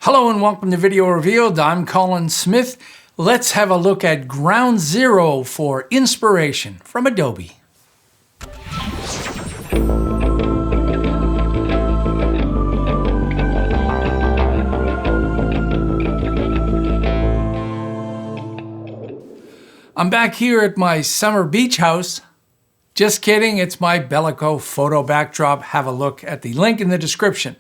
Hello and welcome to Video Revealed. I'm Colin Smith. Let's have a look at ground zero for inspiration from Adobe. I'm back here at my summer beach house. Just kidding, it's my BELECO photo backdrop. Have a look at the link in the description.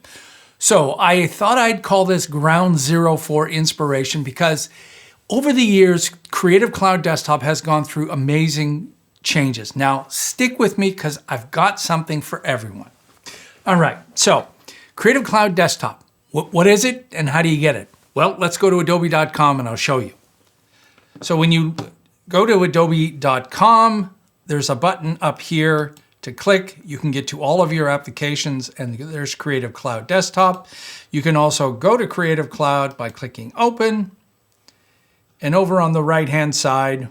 So I thought I'd call this ground zero for inspiration because over the years, Creative Cloud Desktop has gone through amazing changes. Now stick with me because I've got something for everyone. All right, so Creative Cloud Desktop, what is it and how do you get it? Well, let's go to adobe.com and I'll show you. So when you go to adobe.com, there's a button up here to click. You can get to all of your applications and there's Creative Cloud Desktop. You can also go to Creative Cloud by clicking Open. And over on the right-hand side,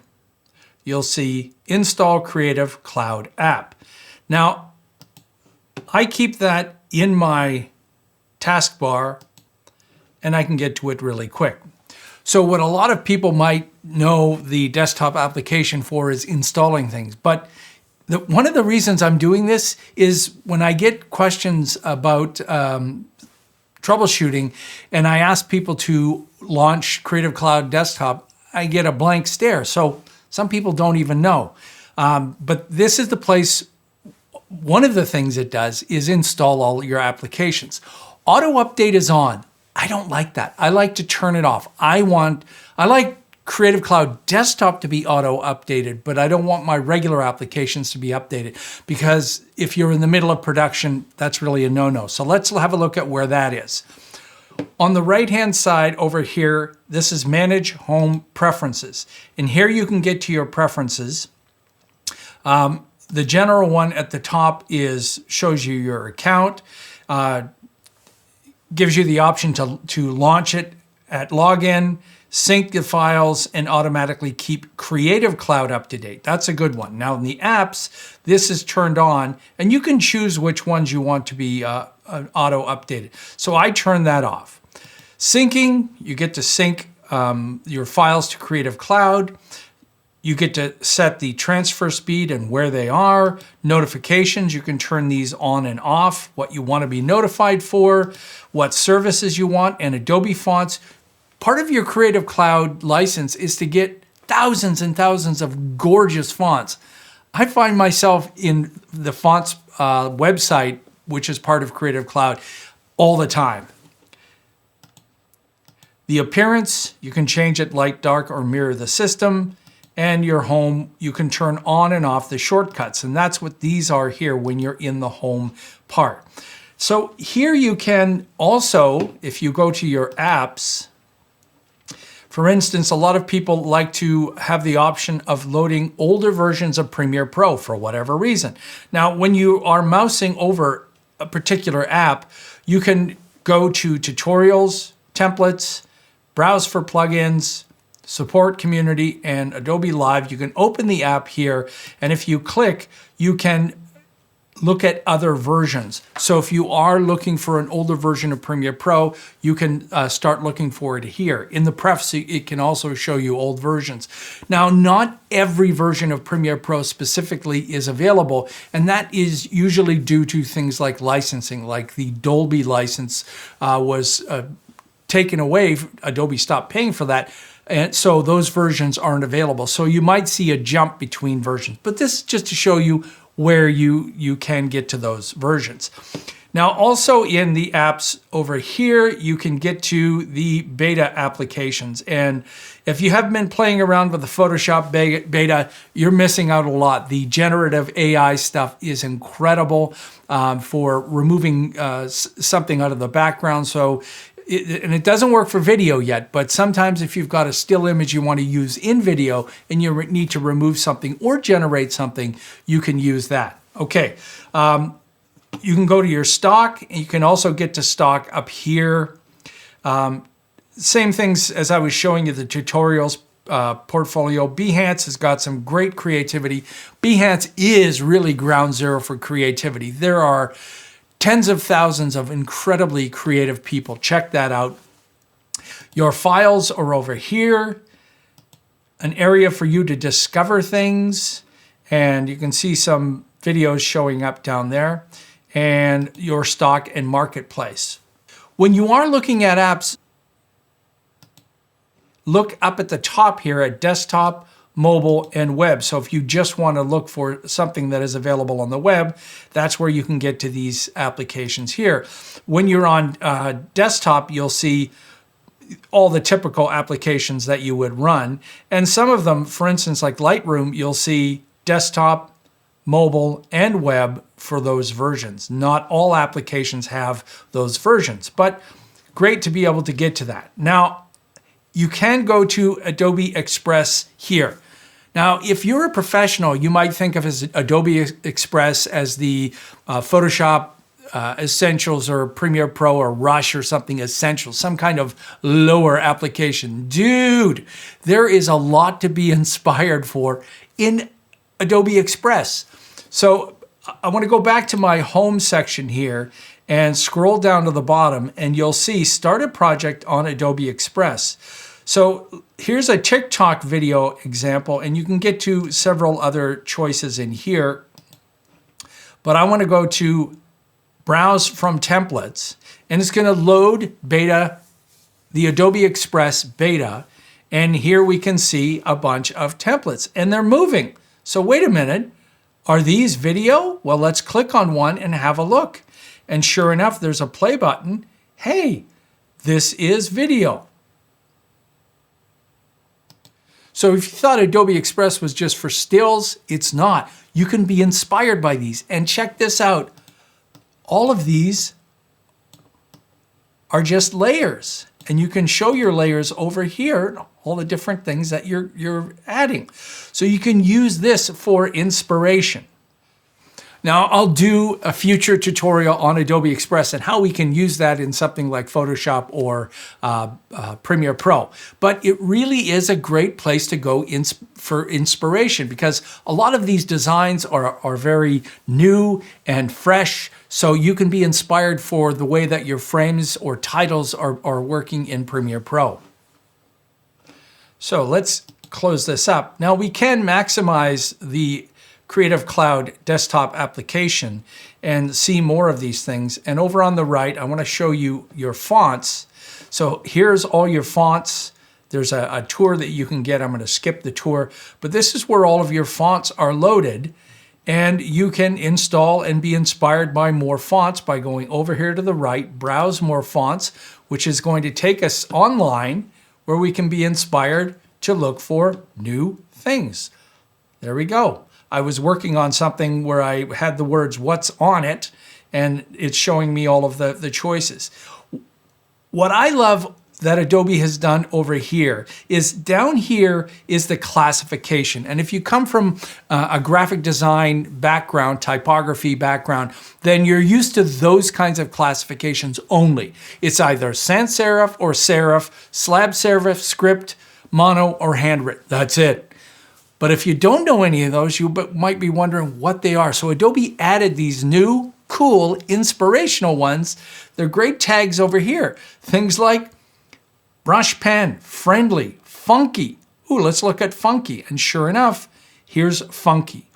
you'll see Install Creative Cloud App. Now, I keep that in my taskbar and I can get to it really quick. So what a lot of people might know the desktop application for is installing things, but one of the reasons I'm doing this is when I get questions about troubleshooting and I ask people to launch Creative Cloud Desktop, I get a blank stare. So some people don't even know. But this is the place, one of the things it does is install all your applications. Auto update is on. I don't like that. I like to turn it off. I like Creative Cloud Desktop to be auto updated, but I don't want my regular applications to be updated because if you're in the middle of production, that's really a no-no. So let's have a look at where that is. On the right-hand side over here, this is Manage Home Preferences. And here you can get to your preferences. The general one at the top shows you your account, gives you the option to launch it at login, sync the files, and automatically keep Creative Cloud up to date. That's a good one. Now in the apps, this is turned on, and you can choose which ones you want to be auto updated. So I turn that off. Syncing, you get to sync your files to Creative Cloud. You get to set the transfer speed and where they are. Notifications, you can turn these on and off, what you want to be notified for, what services you want, and Adobe fonts. Part of your Creative Cloud license is to get thousands and thousands of gorgeous fonts. I find myself in the fonts website, which is part of Creative Cloud, all the time. The appearance, you can change it light, dark, or mirror the system. And your home, you can turn on and off the shortcuts. And that's what these are here when you're in the home part. So here you can also, if you go to your apps, for instance, a lot of people like to have the option of loading older versions of Premiere Pro for whatever reason. Now, when you are mousing over a particular app, you can go to Tutorials, Templates, Browse for Plugins, Support Community, and Adobe Live. You can open the app here, and if you click, you can look at other versions. So if you are looking for an older version of Premiere Pro, you can start looking for it here. In the prefs, it can also show you old versions. Now, not every version of Premiere Pro specifically is available, and that is usually due to things like licensing, like the Dolby license was taken away. Adobe stopped paying for that. And so those versions aren't available. So you might see a jump between versions, but this is just to show you where you can get to those versions. Now also in the apps over here, you can get to the beta applications. And if you haven't been playing around with the Photoshop beta, you're missing out a lot. The generative AI stuff is incredible for removing something out of the background. So and it doesn't work for video yet, but sometimes if you've got a still image you want to use in video and you need to remove something or generate something, you can use that. Okay, you can go to your stock, and you can also get to stock up here. Same things as I was showing you, the tutorials portfolio. Behance has got some great creativity. Behance is really ground zero for creativity. There are tens of thousands of incredibly creative people. Check that out. Your files are over here, an area for you to discover things, and you can see some videos showing up down there, and your stock and marketplace. When you are looking at apps, look up at the top here at desktop, mobile, and web. So if you just want to look for something that is available on the web, that's where you can get to these applications here. When you're on desktop, you'll see all the typical applications that you would run. And some of them, for instance, like Lightroom, you'll see desktop, mobile, and web for those versions. Not all applications have those versions, but great to be able to get to that. Now, you can go to Adobe Express here. Now, if you're a professional, you might think of Adobe Express as the Photoshop Essentials or Premiere Pro or Rush or something essential, some kind of lower application. Dude, there is a lot to be inspired for in Adobe Express. So I want to go back to my home section here and scroll down to the bottom, and you'll see Start a Project on Adobe Express. So here's a TikTok video example, and you can get to several other choices in here. But I want to go to Browse from Templates, and it's going to load beta, the Adobe Express beta, and here we can see a bunch of templates, and they're moving. So wait a minute, are these video? Well, let's click on one and have a look. And sure enough, there's a play button. Hey, this is video. So if you thought Adobe Express was just for stills, it's not. You can be inspired by these. And check this out. All of these are just layers. And you can show your layers over here, all the different things that you're adding. So you can use this for inspiration. Now, I'll do a future tutorial on Adobe Express and how we can use that in something like Photoshop or Premiere Pro. But it really is a great place to go for inspiration, because a lot of these designs are very new and fresh. So you can be inspired for the way that your frames or titles are working in Premiere Pro. So let's close this up. Now we can maximize the Creative Cloud desktop application and see more of these things. And over on the right, I want to show you your fonts. So here's all your fonts. There's a tour that you can get. I'm going to skip the tour, but this is where all of your fonts are loaded, and you can install and be inspired by more fonts by going over here to the right, browse more fonts, which is going to take us online where we can be inspired to look for new things. There we go. I was working on something where I had the words "what's on it," and it's showing me all of the choices. What I love that Adobe has done over here is down here is the classification. And if you come from a graphic design background, typography background, then you're used to those kinds of classifications only. It's either sans serif or serif, slab serif, script, mono, or handwritten. That's it. But if you don't know any of those, you might be wondering what they are. So Adobe added these new, cool, inspirational ones. They're great tags over here. Things like brush pen, friendly, funky. Ooh, let's look at funky. And sure enough, here's funky.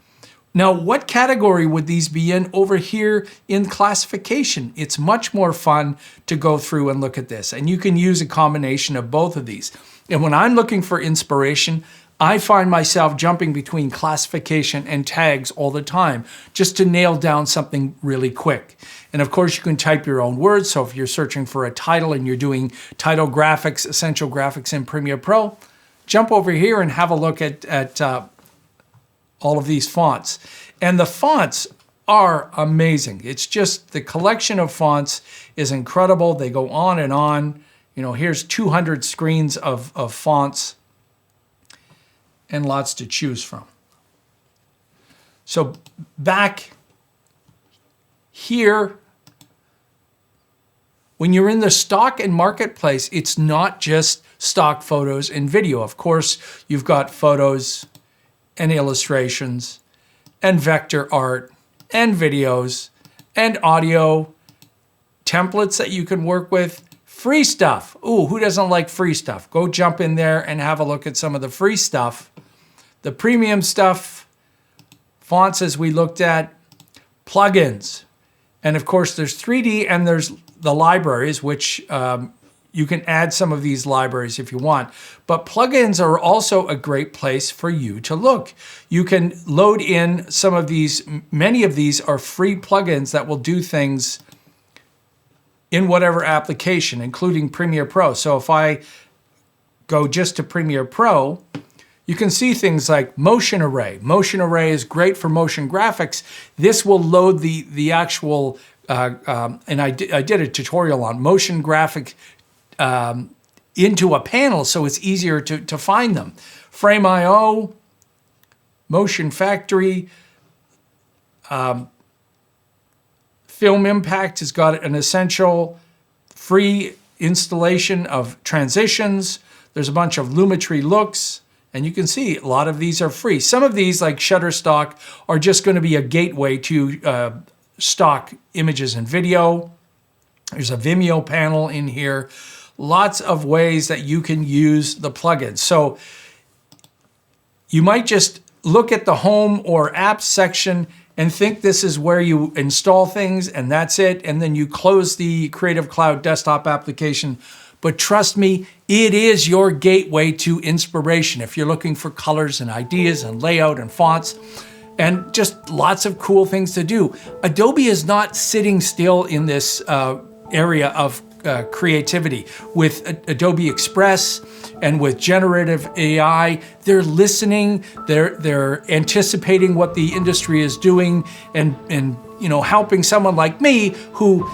Now, what category would these be in over here in classification? It's much more fun to go through and look at this. And you can use a combination of both of these. And when I'm looking for inspiration, I find myself jumping between classification and tags all the time just to nail down something really quick. And of course, you can type your own words. So if you're searching for a title and you're doing title graphics, essential graphics in Premiere Pro, jump over here and have a look at all of these fonts. And the fonts are amazing. It's just the collection of fonts is incredible. They go on and on. You know, here's 200 screens of fonts, and lots to choose from. So back here, when you're in the stock and marketplace, it's not just stock photos and video. Of course, you've got photos and illustrations and vector art and videos and audio, templates that you can work with, Free stuff. Ooh, who doesn't like free stuff? Go jump in there and have a look at some of the free stuff. The premium stuff, fonts as we looked at, plugins. And of course, there's 3D and there's the libraries, which you can add some of these libraries if you want. But plugins are also a great place for you to look. You can load in some of these. Many of these are free plugins that will do things in whatever application, including Premiere Pro. So if I go just to Premiere Pro, you can see things like Motion Array. Motion Array is great for motion graphics. This will load the actual, and I did a tutorial on motion graphic into a panel so it's easier to find them. Frame.io, Motion Factory, Film Impact has got an essential free installation of transitions. There's a bunch of Lumetri looks, and you can see a lot of these are free. Some of these, like Shutterstock, are just going to be a gateway to stock images and video. There's a Vimeo panel in here. Lots of ways that you can use the plugins. So you might just look at the home or apps section and think this is where you install things and that's it. And then you close the Creative Cloud desktop application. But trust me, it is your gateway to inspiration if you're looking for colors and ideas and layout and fonts and just lots of cool things to do. Adobe is not sitting still in this area of creativity. With Adobe Express and with generative AI, they're listening, they're anticipating what the industry is doing and you know, helping someone like me who,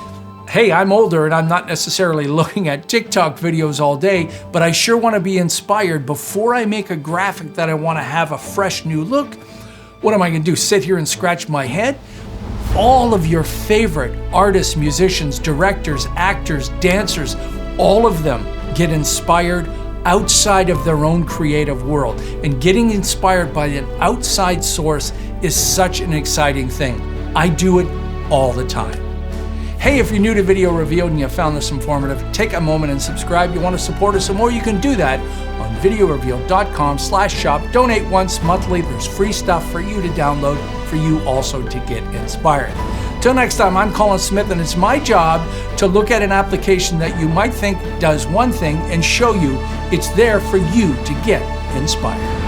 hey, I'm older and I'm not necessarily looking at TikTok videos all day, but I sure want to be inspired before I make a graphic that I want to have a fresh new look. What am I going to do? Sit here and scratch my head? All of your favorite artists, musicians, directors, actors, dancers, all of them get inspired outside of their own creative world. And getting inspired by an outside source is such an exciting thing. I do it all the time. Hey, if you're new to Video Revealed and you found this informative, take a moment and subscribe. You want to support us some more, you can do that on VideoRevealed.com/shop. Donate once monthly. There's free stuff for you to download, for you also to get inspired. Till next time, I'm Colin Smith, and it's my job to look at an application that you might think does one thing and show you it's there for you to get inspired.